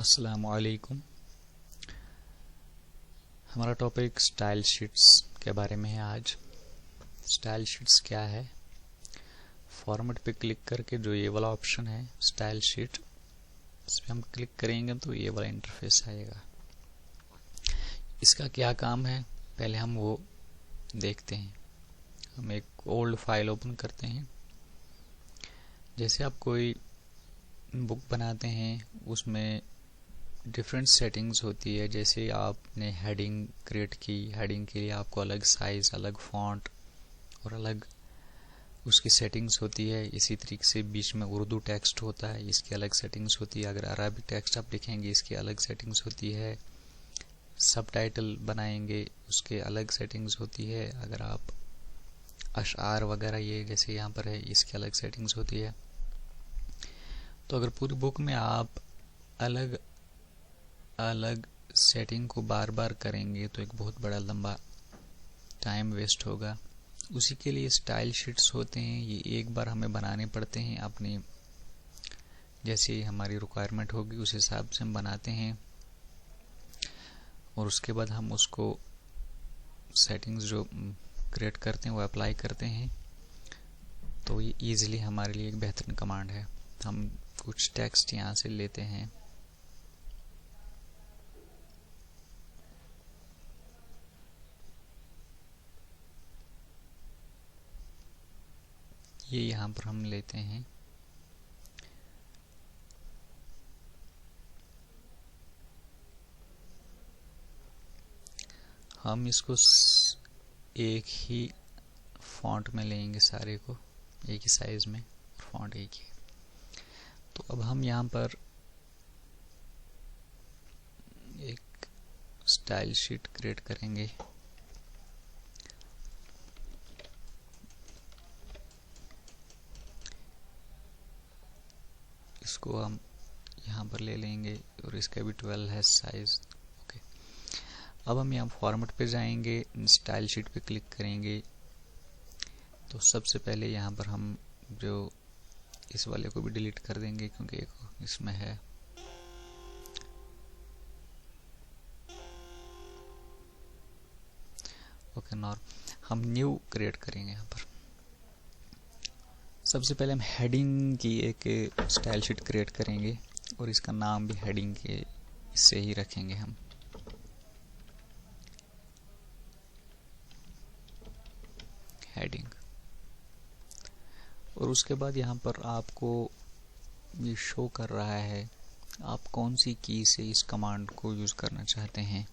अस्सलामुअलैकुम। हमारा topic style sheets के बारे में है। आज स्टाइल शीट्स क्या है, फॉर्मेट पे क्लिक करके जो ये वाला ऑप्शन है स्टाइल शीट, इस पर हम क्लिक करेंगे तो ये वाला इंटरफेस आएगा। इसका क्या काम है पहले हम वो देखते हैं। हम एक ओल्ड फाइल ओपन करते हैं। जैसे आप कोई बुक बनाते हैं उसमें डिफरेंट सेटिंग्स होती है। जैसे आपने हेडिंग क्रिएट की, हेडिंग के लिए आपको अलग साइज, अलग फॉन्ट और अलग उसकी सेटिंग्स होती है। इसी तरीके से बीच में उर्दू टेक्स्ट होता है, इसकी अलग सेटिंग्स होती है। अगर अरबिक टेक्स्ट आप लिखेंगे इसकी अलग सेटिंग्स होती है। सबटाइटल बनाएंगे उसके अलग सेटिंग्स होती है। अगर आप अशआर वगैरह ये जैसे यहाँ पर है इसकी अलग सेटिंग्स होती है। तो अगर पूरी बुक में आप अलग अलग सेटिंग को बार बार करेंगे तो एक बहुत बड़ा लंबा टाइम वेस्ट होगा। उसी के लिए स्टाइल शीट्स होते हैं। ये एक बार हमें बनाने पड़ते हैं, अपनी जैसे हमारी रिक्वायरमेंट होगी उस हिसाब से हम बनाते हैं और उसके बाद हम उसको सेटिंग्स जो क्रिएट करते हैं वो अप्लाई करते हैं। तो ये ईजिली हमारे लिए एक बेहतरीन कमांड है। हम कुछ टेक्स्ट यहाँ से लेते हैं। ये यहाँ पर हम लेते हैं। हम इसको एक ही फॉन्ट में लेंगे, सारे को एक ही साइज में, फॉन्ट एक ही। तो अब हम यहाँ पर एक स्टाइल शीट क्रिएट करेंगे। इसको हम यहाँ पर ले लेंगे और इसका भी 12 है साइज। ओके, अब हम यहाँ फॉर्मेट पे जाएंगे, स्टाइल शीट पे क्लिक करेंगे। तो सबसे पहले यहाँ पर हम जो इस वाले को भी डिलीट कर देंगे क्योंकि एक इसमें है। ओके, हम न्यू क्रिएट करेंगे। यहाँ पर सबसे पहले हम हेडिंग की एक स्टाइल शीट क्रिएट करेंगे और इसका नाम भी हेडिंग के इससे ही रखेंगे हम। हेडिंग। और उसके बाद यहाँ पर आपको ये शो कर रहा है आप कौन सी की से इस कमांड को यूज करना चाहते हैं।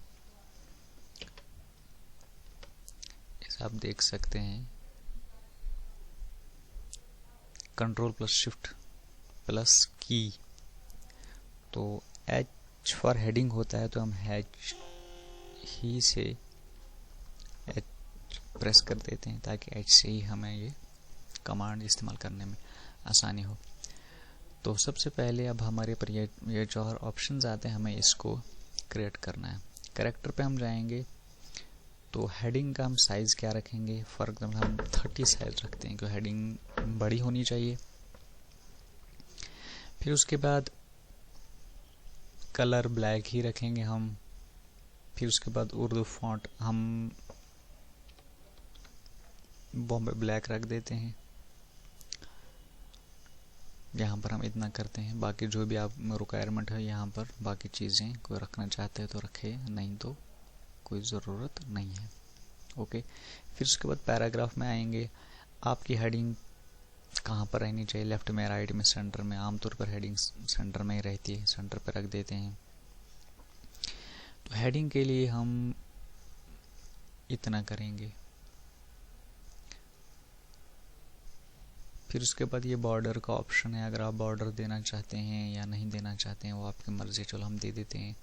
जैसे आप देख सकते हैं कंट्रोल प्लस शिफ्ट प्लस की। तो H फॉर हेडिंग होता है तो हम H ही से H प्रेस कर देते हैं ताकि H से ही हमें ये कमांड इस्तेमाल करने में आसानी हो। तो सबसे पहले अब हमारे पर ये जो ऑप्शंस आते हैं हमें इसको क्रिएट करना है। कैरेक्टर पे हम जाएंगे तो हेडिंग का हम साइज क्या रखेंगे। फॉर एग्जाम्पल हम 30 साइज रखते हैं क्योंकि हेडिंग बड़ी होनी चाहिए। फिर उसके बाद कलर ब्लैक ही रखेंगे हम। फिर उसके बाद उर्दू फॉन्ट हम बॉम्बे ब्लैक रख देते हैं। यहाँ पर हम इतना करते हैं। बाकी जो भी आप रिक्वायरमेंट है यहाँ पर बाकी चीज़ें कोई रखना चाहते हैं तो रखे, नहीं तो कोई ज़रूरत नहीं है। ओके, फिर उसके बाद पैराग्राफ में आएंगे। आपकी हेडिंग कहाँ पर रहनी चाहिए, लेफ्ट में, राइट में, सेंटर में। आमतौर पर हेडिंग सेंटर में ही रहती है, सेंटर पर रख देते हैं। तो हेडिंग के लिए हम इतना करेंगे। फिर उसके बाद ये बॉर्डर का ऑप्शन है। अगर आप बॉर्डर देना चाहते हैं या नहीं देना चाहते हैं वो आपकी मर्जी। चलो हम दे देते हैं।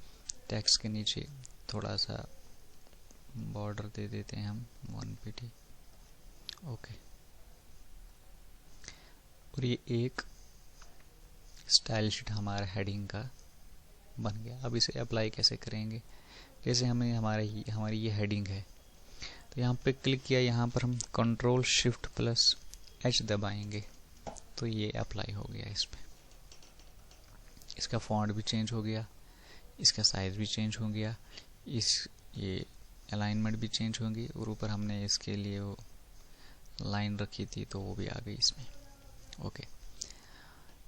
टेक्स्ट के नीचे थोड़ा सा बॉर्डर दे देते हैं हम 1 pt। ओके, और ये एक स्टाइल शीट हमारा हेडिंग का बन गया। अब इसे अप्लाई कैसे करेंगे। जैसे हमें हमारी ये हेडिंग है तो यहाँ पे क्लिक किया, यहाँ पर हम कंट्रोल शिफ्ट प्लस H दबाएंगे तो ये अप्लाई हो गया। इस पे इसका फॉन्ट भी चेंज हो गया। इसका साइज़ भी चेंज हो गया, ये अलाइनमेंट भी चेंज होंगी, और ऊपर हमने इसके लिए वो लाइन रखी थी तो वो भी आ गई इसमें। ओके,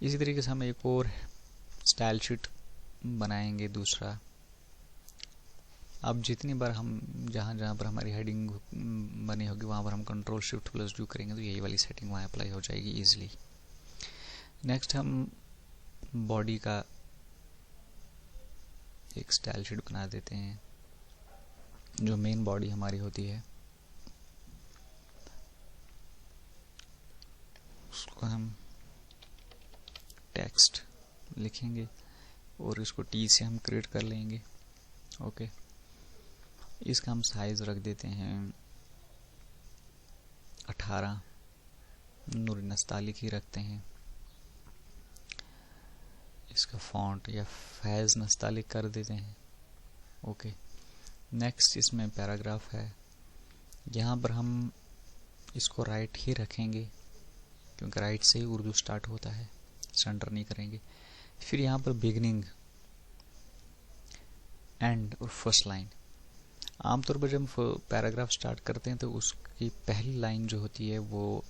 इसी तरीके से हम एक और स्टाइल शीट बनाएंगे दूसरा। अब जितनी बार हम जहाँ पर हमारी हेडिंग बनी होगी वहाँ पर हम कंट्रोल शिफ्ट प्लस U करेंगे तो यही वाली सेटिंग वहाँ अप्लाई हो जाएगी ईजिली। नेक्स्ट हम बॉडी का एक स्टाइल शीट बना देते हैं, जो मेन बॉडी हमारी होती है उसको हम टेक्स्ट लिखेंगे और इसको T से हम क्रिएट कर लेंगे। ओके, इसका हम साइज रख देते हैं 18, नूर नस्तालिक ही रखते हैं। इसका फॉन्ट या फैज नस्तालिक कर देते हैं। ओके, नेक्स्ट इसमें पैराग्राफ है, यहाँ पर हम इसको राइट ही रखेंगे क्योंकि राइट से ही उर्दू स्टार्ट होता है, सेंटर नहीं करेंगे। फिर यहाँ पर बिगनिंग, एंड और फर्स्ट लाइन। आमतौर पर जब पैराग्राफ स्टार्ट करते हैं तो उसकी पहली लाइन जो होती है वो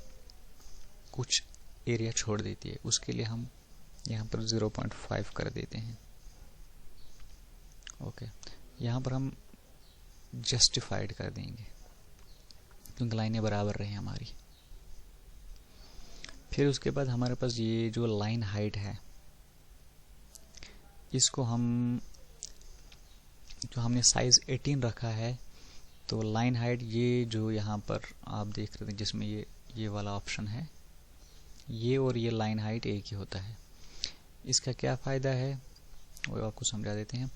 कुछ एरिया छोड़ देती है, उसके लिए हम यहाँ पर 0.5 कर देते हैं। ओके, यहाँ पर हम जस्टिफाइड कर देंगे क्योंकि लाइनें बराबर रही हमारी। फिर उसके बाद हमारे पास ये जो लाइन हाइट है, इसको हम जो हमने साइज 18 रखा है, तो लाइन हाइट ये जो यहाँ पर आप देख रहे थे जिसमें ये वाला ऑप्शन है, ये और ये लाइन हाइट एक ही होता है। इसका क्या फ़ायदा है वो आपको समझा देते हैं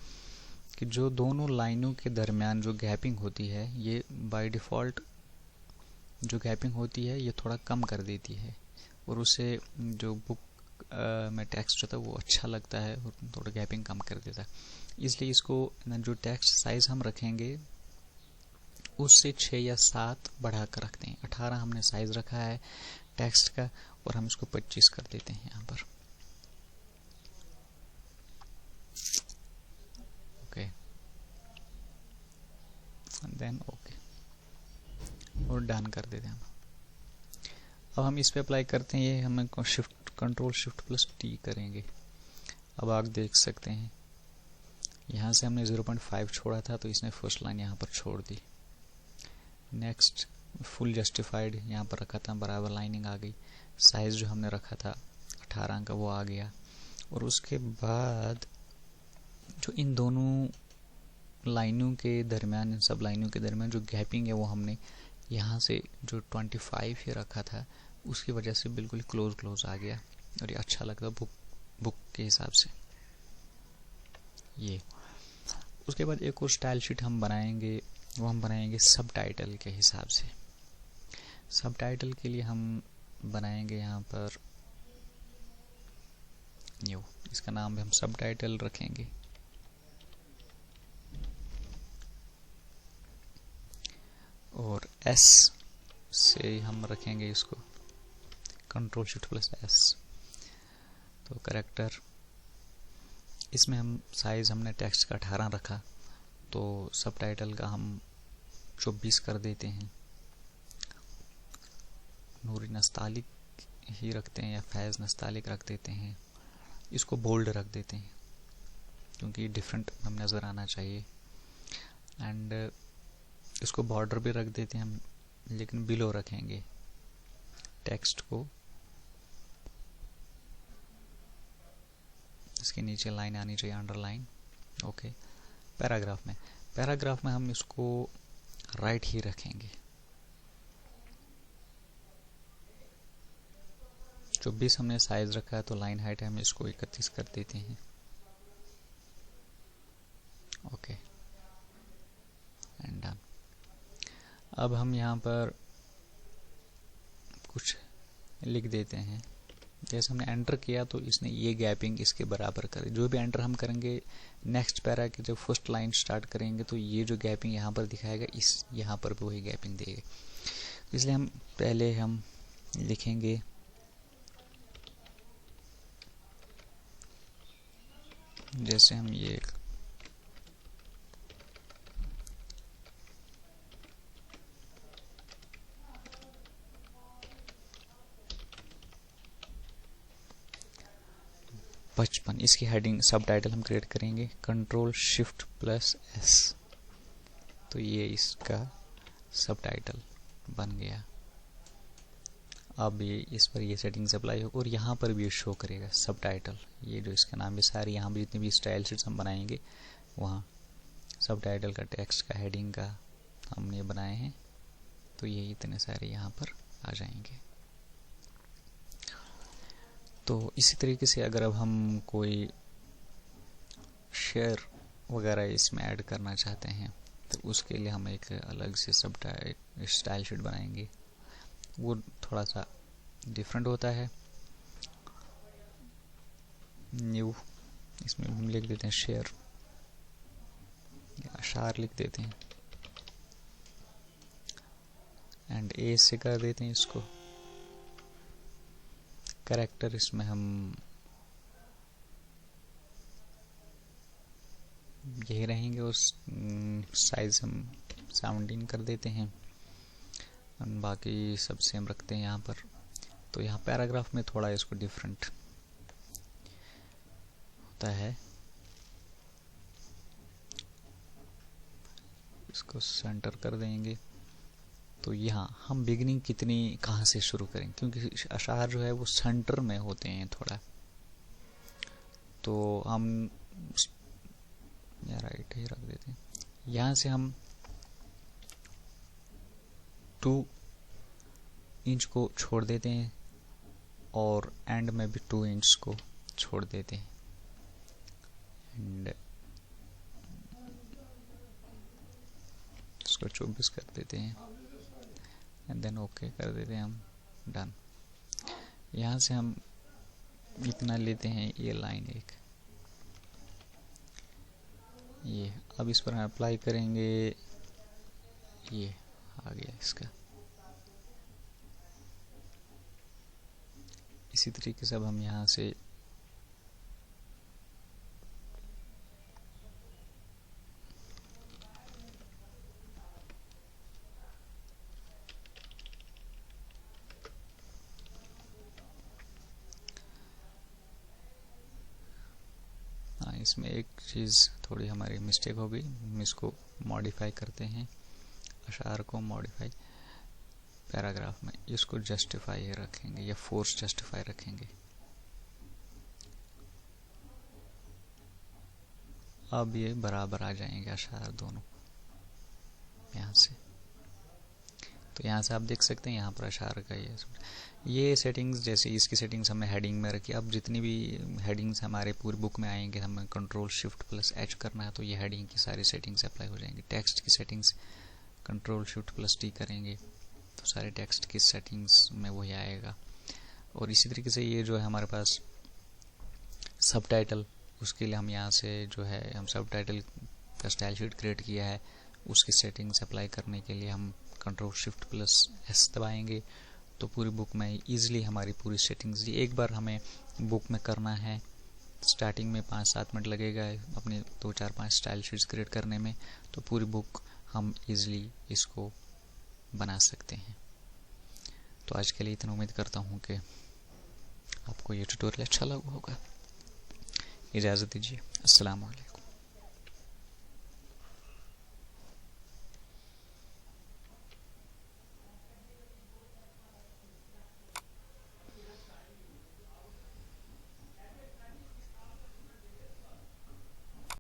कि जो दोनों लाइनों के दरमियान जो गैपिंग होती है, ये बाय डिफ़ॉल्ट जो गैपिंग होती है ये थोड़ा कम कर देती है और उससे जो बुक में टेक्स्ट होता है वो अच्छा लगता है और थोड़ा गैपिंग कम कर देता है। इसलिए इसको जो टेक्स्ट साइज़ हम रखेंगे उससे 6 या 7 बढ़ा कर रखते हैं। 18 हमने साइज़ रखा है टेक्स्ट का और हम इसको 25 कर देते हैं यहाँ पर। ओके, देन ओके और डन कर देते हैं हम। अब हम इस पे अप्लाई करते हैं, ये हमें कंट्रोल शिफ्ट प्लस T करेंगे। अब आप देख सकते हैं यहाँ से हमने 0.5 छोड़ा था तो इसने फर्स्ट लाइन यहाँ पर छोड़ दी। नेक्स्ट फुल जस्टिफाइड यहाँ पर रखा था, बराबर लाइनिंग आ गई। साइज़ जो हमने रखा था 18 का वो आ गया। और उसके बाद जो इन दोनों लाइनों के दरमियान, इन सब लाइनों के दरमियान जो गैपिंग है वो हमने यहाँ से जो 25 ही रखा था उसकी वजह से बिल्कुल क्लोज आ गया और ये अच्छा लगता बुक के हिसाब से। ये उसके बाद एक और स्टाइल शीट हम बनाएंगे, वो हम बनाएंगे सब टाइटल के हिसाब से। सब टाइटल के लिए हम बनाएंगे यहाँ पर न्यू, इसका नाम भी हम सब टाइटल रखेंगे। और S से हम रखेंगे इसको कंट्रोल शिफ्ट प्लस S। तो करेक्टर, इसमें हम साइज़ हमने टेक्स्ट का 18 रखा तो सब टाइटल का हम 24 कर देते हैं। नूरी नस्तालिक ही रखते हैं या फैज़ नस्तालिक रख देते हैं। इसको बोल्ड रख देते हैं क्योंकि डिफरेंट हम नज़र आना चाहिए। एंड इसको बॉर्डर भी रख देते हैं हम, लेकिन बिलो रखेंगे टेक्स्ट को। इसके नीचे लाइन आनी चाहिए अंडरलाइन। ओके, पैराग्राफ में हम इसको राइट ही रखेंगे। 24 हमने साइज रखा है तो लाइन हाइट हम इसको 31 कर देते हैं। Okay and done. अब हम यहाँ पर कुछ लिख देते हैं। जैसे हमने एंटर किया तो इसने ये गैपिंग इसके बराबर कर दी। जो भी एंटर हम करेंगे नेक्स्ट पैरा की जब फर्स्ट लाइन स्टार्ट करेंगे तो ये जो गैपिंग यहाँ पर दिखाएगा इस यहाँ पर भी वही गैपिंग देगा। इसलिए हम पहले हम लिखेंगे जैसे हम ये 55 इसकी हेडिंग सब टाइटल हम क्रिएट करेंगे Ctrl+Shift+S। तो ये इसका सब टाइटल बन गया। अब ये इस पर ये सेटिंग्स अप्लाई हो और यहाँ पर भी शो करेगा सब टाइटल। ये जो इसका नाम है सारी, यहाँ भी जितनी भी स्टाइल शीट्स हम बनाएंगे वहाँ सब टाइटल का, टेक्स्ट का, हेडिंग का हमने बनाए हैं, तो ये इतने सारे यहाँ पर आ जाएंगे। तो इसी तरीके से अगर अब हम कोई शेयर वगैरह इसमें ऐड करना चाहते हैं तो उसके लिए हम एक अलग से सब स्टाइल शीट बनाएंगे। वो थोड़ा सा डिफरेंट होता है। न्यू, इसमें हम लिख देते हैं शेयर, अशार लिख देते हैं एंड ए से कर देते हैं इसको। कैरेक्टर इसमें हम यही रहेंगे, उस साइज हम 17 कर देते हैं, बाकी सब सेम रखते हैं यहाँ पर। तो यहाँ पैराग्राफ में थोड़ा इसको डिफरेंट होता है, इसको सेंटर कर देंगे। तो यहाँ हम बिगिनिंग कितनी कहाँ से शुरू करें, क्योंकि अशार जो है वो सेंटर में होते हैं थोड़ा, तो हम या राइट ही रख देते हैं। यहाँ से हम 2 इंच को छोड़ देते हैं और एंड में भी 2 इंच को छोड़ देते हैं एंड इसको 24 कर देते हैं एंड देन ओके कर देते हैं हम, डन। यहाँ से हम इतना लेते हैं, ये लाइन एक, ये अब इस पर हम अप्लाई करेंगे, ये आ गया इसका। इसी तरीके से अब हम यहाँ से इसमें एक चीज़ थोड़ी हमारी मिस्टेक हो गई, हम इसको मॉडिफाई करते हैं, अशार को मॉडिफाई पैराग्राफ में, इसको जस्टिफाई रखेंगे या फोर्स जस्टिफाई रखेंगे। अब ये बराबर आ जाएंगे अशार दोनों यहाँ से। तो यहाँ से आप देख सकते हैं यहाँ पर अशार का ये सेटिंग्स, जैसे इसकी सेटिंग्स हमने हेडिंग में रखी। अब जितनी भी हेडिंग्स हमारे पूरी बुक में आएंगे, हमें Ctrl+Shift+H करना है तो ये हेडिंग की सारी सेटिंग्स अप्लाई हो जाएंगी। टेक्स्ट की सेटिंग्स Ctrl+Shift+T करेंगे तो सारे टेक्स्ट की सेटिंग्स में वही आएगा। और इसी तरीके से ये जो है हमारे पास सब टाइटल, उसके लिए हम यहाँ से जो है हम सब टाइटल का स्टाइल शीट क्रिएट किया है, उसकी सेटिंग्स अप्लाई करने के लिए हम Ctrl+Shift+S दबाएंगे तो पूरी बुक में ईजिली हमारी पूरी सेटिंग्स, एक बार हमें बुक में करना है, स्टार्टिंग में 5-7 मिनट लगेगा अपने 2-4-5 स्टाइल शीट्स क्रिएट करने में, तो पूरी बुक हम ईजिली इसको बना सकते हैं। तो आज के लिए इतना, उम्मीद करता हूँ कि आपको ये ट्यूटोरियल अच्छा लगा होगा। इजाज़त दीजिए, अस्सलाम वालेकुम।